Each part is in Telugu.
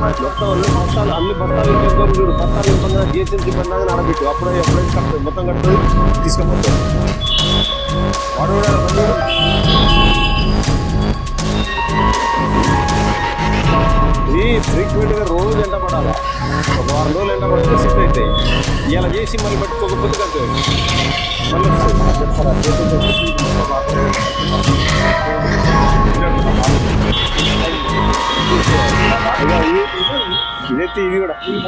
మొత్తం అన్ని బస్తాలు ఇంకెంతో చూడు, బస్తాలు ఇబ్బంది జిహెచ్ఎంసీ బండి నడబెట్టు, ఎప్పుడైతే కడుతుంది మొత్తం కడుతుంది తీసుకుపోతుంది. వాడు కూడా ఇది ఫ్రీక్వెంట్గా రోజు ఎంట పడాలా, ఒక వారం రోజులు ఎంట పడితే సెట్ అవుతాయి. ఇలా చేసి మళ్ళీ పట్టుకోకపోతే కలిపి మళ్ళీ వస్తుంది చెప్తారా. ఇదైతే ఇది కూడా తీసి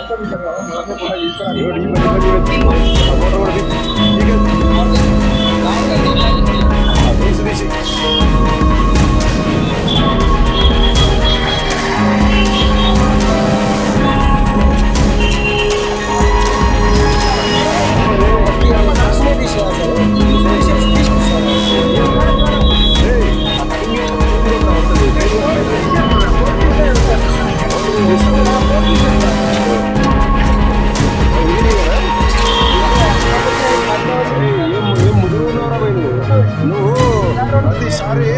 ప్రతిసారి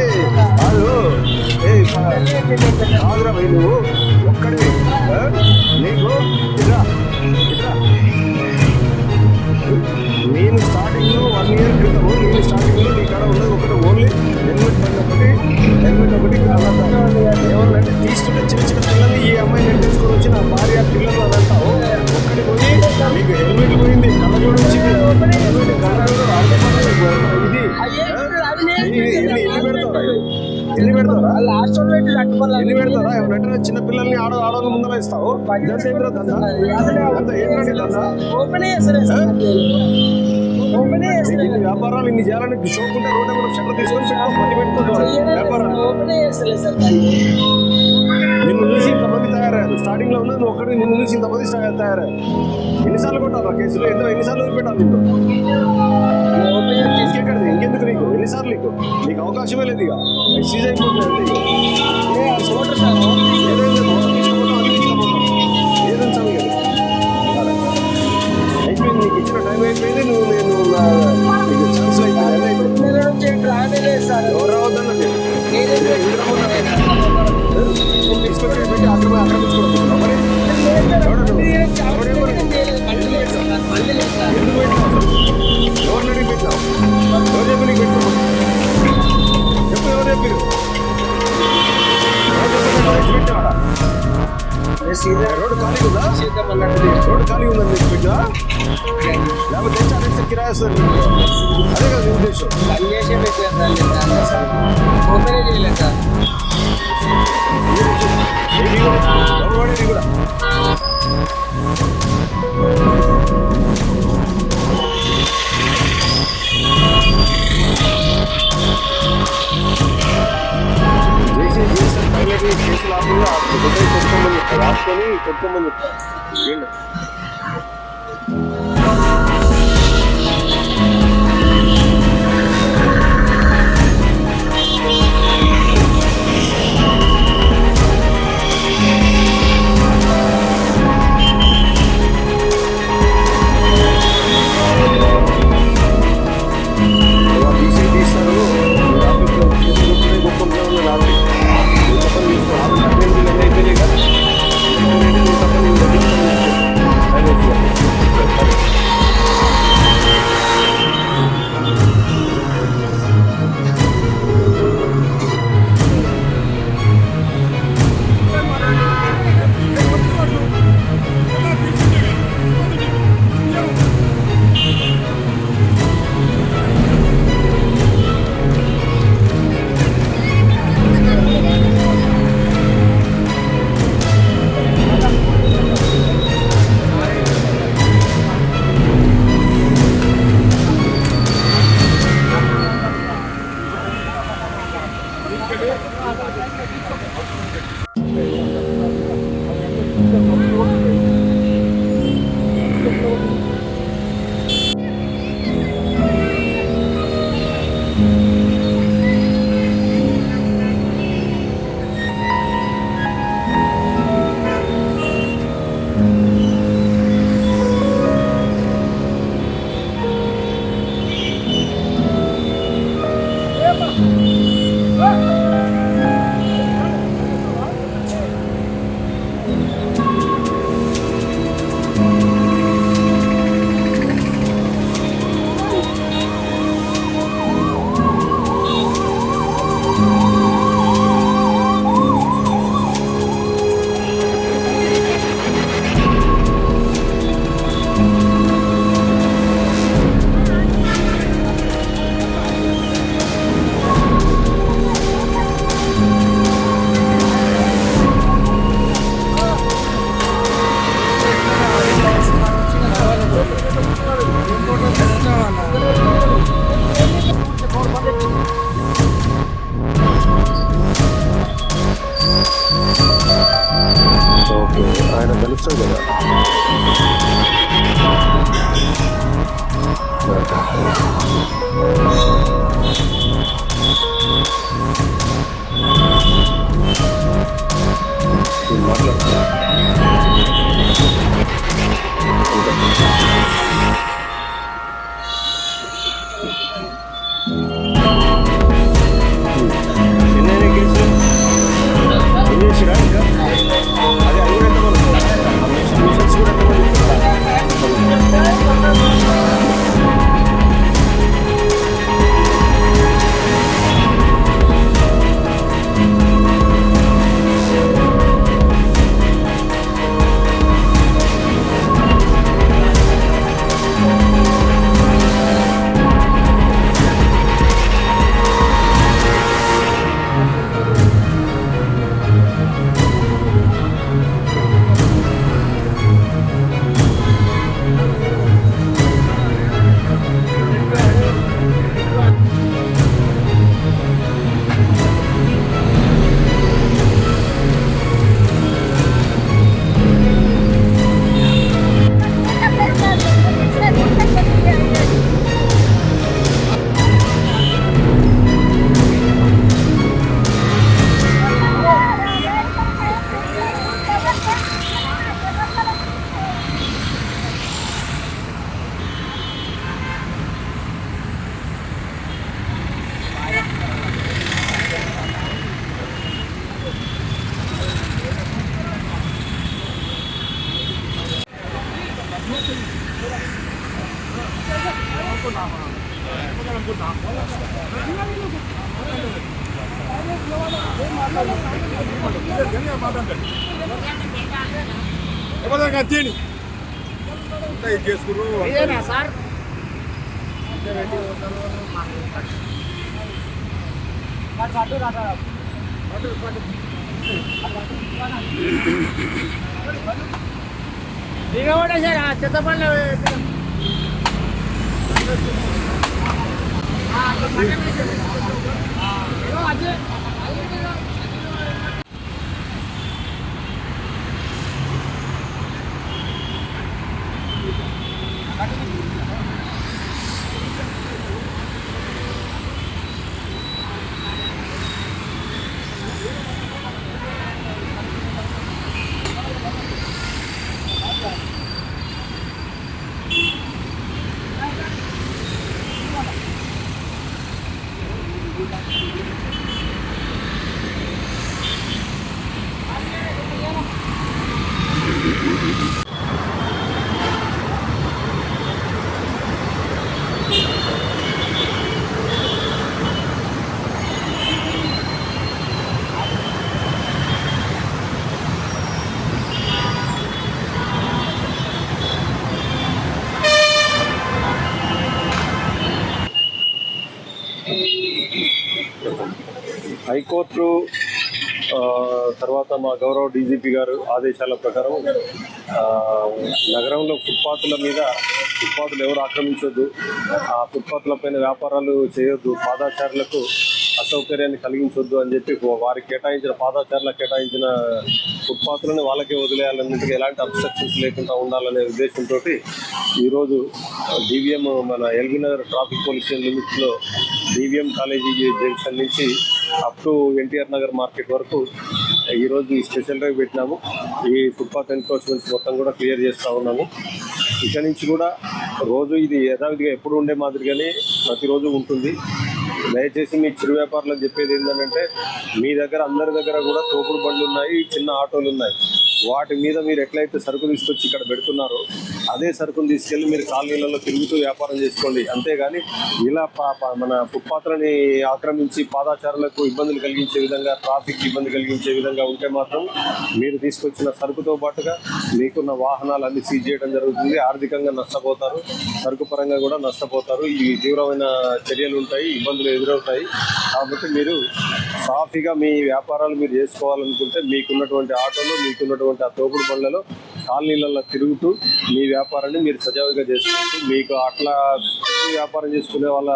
కాదురా భయ్, నువ్వు ఒక్కడే నీకు ఇట్లా నేను స్టార్టింగ్లో 1 year క్రితము నేను స్టార్టింగ్లో నీ కాడ ఉన్నది ఒకటి ఓన్లీ హెల్మెట్ ఒకటి అలా ఏమన్నంటే తీసుకుంటే చిన్న చిన్న పిల్లల్ని ఈ అమ్మాయి నేను తీసుకొని వచ్చి నా భార్య పిల్లలు అని అంటావు. ఒక్కడి పోయి నీకు హెల్మెట్ పోయింది, కళ్ళజోడు వచ్చింది, హెల్మెట్ కళ్ళజోడు ఎన్ని పెడతారా వెంటనే చిన్న పిల్లల్ని ఆడవాళ్ళు ముందర ఇస్తావు. ఇన్ని వ్యాపారాలు ఇన్ని చేయాలని షోకుంటే రోడ్డు కూడా చెట్లు తీసుకొని పని పెట్టుకుంటారు వ్యాపారాలు. నిన్ను చూసి ఇంతమంది తయారయ్యారు. స్టార్టింగ్ లో ఉన్నది నువ్వు ఒక్కడి, నిన్ను చూసి ఇంతమంది తయారయ్యారు. ఎన్నిసార్లు కొట్టారు ఆ కేసులో, ఎన్నిసార్లు వదిలిపెట్టాలి నిన్ను? ఇంకెక్కడిది, ఇంకెందుకు నీకు ఎన్నిసార్లు నీకు అవకాశమే లేదు. ఇక సీజ్ అయిపోతుంది. అయిపోయింది, నీకు ఇచ్చిన టైం అయిపోయింది. నీకు ఛాన్స్ అయిపోయింది. ఎవరు రావద్దన్నది తీసుకొచ్చి పెట్టి అక్కడ ఆక్రమించుకోవడం. మరి ఎవరిని అడిగి పెట్టావు? ఎవరు చెప్పి నీకు పెట్టు? చెప్పు, ఎవరు చెప్పారు? పెట్టావాడా? రోడ్డు ఖాళీ ఉందా? రోడ్డు ఖాళీ ఉందని చెప్పి పెట్టా? లేకపోతే తెచ్చి కిరాయి వస్తుంది. అదే కదా నీ ఉద్దేశం. ఎవరు కూడా కేసులు రాసుకొని కొట్టుకోమని చెప్తాను. వస్తుంది కదా. ఎన్నైనా కేసులు ఏం చేసిరా ఇంకా అదే అది కూడా ఎంతమంది మిషన్స్ కూడా సార్ చెత్తపల్లి హైకోర్టు తర్వాత మా గౌరవ డీజీపీ గారు ఆదేశాల ప్రకారం నగరంలో ఫుట్పాత్లు ఎవరు ఆక్రమించొద్దు, ఆ ఫుట్పాత్ల పైన వ్యాపారాలు చేయొద్దు, పాదాచారులకు అసౌకర్యాన్ని కలిగించొద్దు అని చెప్పి వారికి కేటాయించిన ఫుట్పాత్లను వాళ్ళకే వదిలేయాలన్నింటికి ఎలాంటి అబ్స్ట్రక్షన్స్ లేకుండా ఉండాలనే ఉద్దేశంతో ఈరోజు డివిఎం మన LB Nagar traffic police station లిమిట్స్లో డివిఎం కాలేజీ జంక్షన్ నుంచి up to NTR Nagar market వరకు ఈరోజు ఈ స్పెషల్ డ్రైవ్ పెట్టినాము. ఈ ఫుట్పాత్ ఎన్క్రోచ్మెంట్స్ మొత్తం కూడా క్లియర్ చేస్తూ ఉన్నాము. ఇక్కడి నుంచి కూడా రోజు ఇది యథావిధిగా ఎప్పుడు ఉండే మాదిరిగానే ప్రతిరోజు ఉంటుంది. దయచేసి మీ చిరు వ్యాపారులకు చెప్పేది ఏంటంటే, మీ దగ్గర అందరి దగ్గర కూడా తోపుడు బండ్లు ఉన్నాయి, చిన్న ఆటోలు ఉన్నాయి. వాటి మీద మీరు ఎట్లయితే సరుకు తీసుకొచ్చి ఇక్కడ పెడుతున్నారో అదే సరుకును తీసుకెళ్ళి మీరు కాలనీలలో తిరుగుతూ వ్యాపారం చేసుకోండి. అంతేగాని ఇలా మన ఫుట్పాత్లని ఆక్రమించి పాదాచారులకు ఇబ్బందులు కలిగించే విధంగా, ట్రాఫిక్ ఇబ్బంది కలిగించే విధంగా ఉంటే మాత్రం మీరు తీసుకొచ్చిన సరుకుతో పాటుగా మీకున్న వాహనాలు అన్ని సీజ్ చేయడం జరుగుతుంది. ఆర్థికంగా నష్టపోతారు, సరుకు పరంగా కూడా నష్టపోతారు. ఈ తీవ్రమైన చర్యలు ఉంటాయి, ఇబ్బందులు ఎదురవుతాయి. కాబట్టి మీరు సాఫీగా మీ వ్యాపారాలు మీరు చేసుకోవాలనుకుంటే మీకున్నటువంటి ఆటోలో, మీకున్నటువంటి ఆ తోపుడు బండ్లలో కాలనీలలో తిరుగుతూ మీ వ్యాపారాన్ని మీరు సజావుగా చేసుకోవచ్చు. మీకు అట్లా వ్యాపారం చేసుకునే వాళ్ళ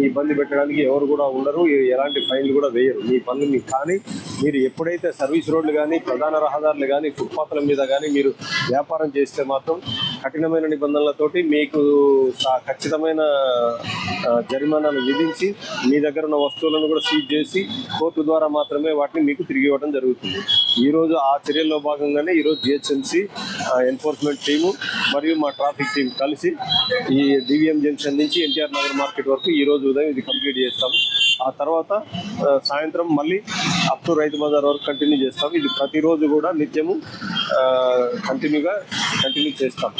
ఇబ్బంది పెట్టడానికి ఎవరు కూడా ఉండరు, ఎలాంటి ఫైన్లు కూడా వేయరు మీ పనులు. కానీ మీరు ఎప్పుడైతే సర్వీస్ రోడ్లు కానీ ప్రధాన రహదారులు కానీ ఫుట్పాత్ల మీద కానీ మీరు వ్యాపారం చేస్తే మాత్రం కఠినమైన నిబంధనలతోటి మీకు ఖచ్చితమైన జరిమానాలు విధించి మీ దగ్గర ఉన్న వస్తువులను కూడా సీజ్ చేసి కోర్టు ద్వారా మాత్రమే వాటిని మీకు తిరిగి ఇవ్వడం జరుగుతుంది. ఈరోజు ఆ చర్యల్లో భాగంగానే ఈరోజు జిహెచ్ఎంసీ ఎన్ఫోర్స్మెంట్ టీము మరియు మా ట్రాఫిక్ టీం కలిసి ఈ డివిఎం జంక్షన్ నుంచి ఎన్టీఆర్ నగర్ మార్కెట్ వరకు ఈరోజు ఉదయం ఇది కంప్లీట్ చేస్తాము. ఆ తర్వాత సాయంత్రం మళ్ళీ అప్ టు రైతు బజార్ వరకు కంటిన్యూ చేస్తాము. ఇది ప్రతిరోజు కూడా నిత్యము కంటిన్యూ చేస్తాం.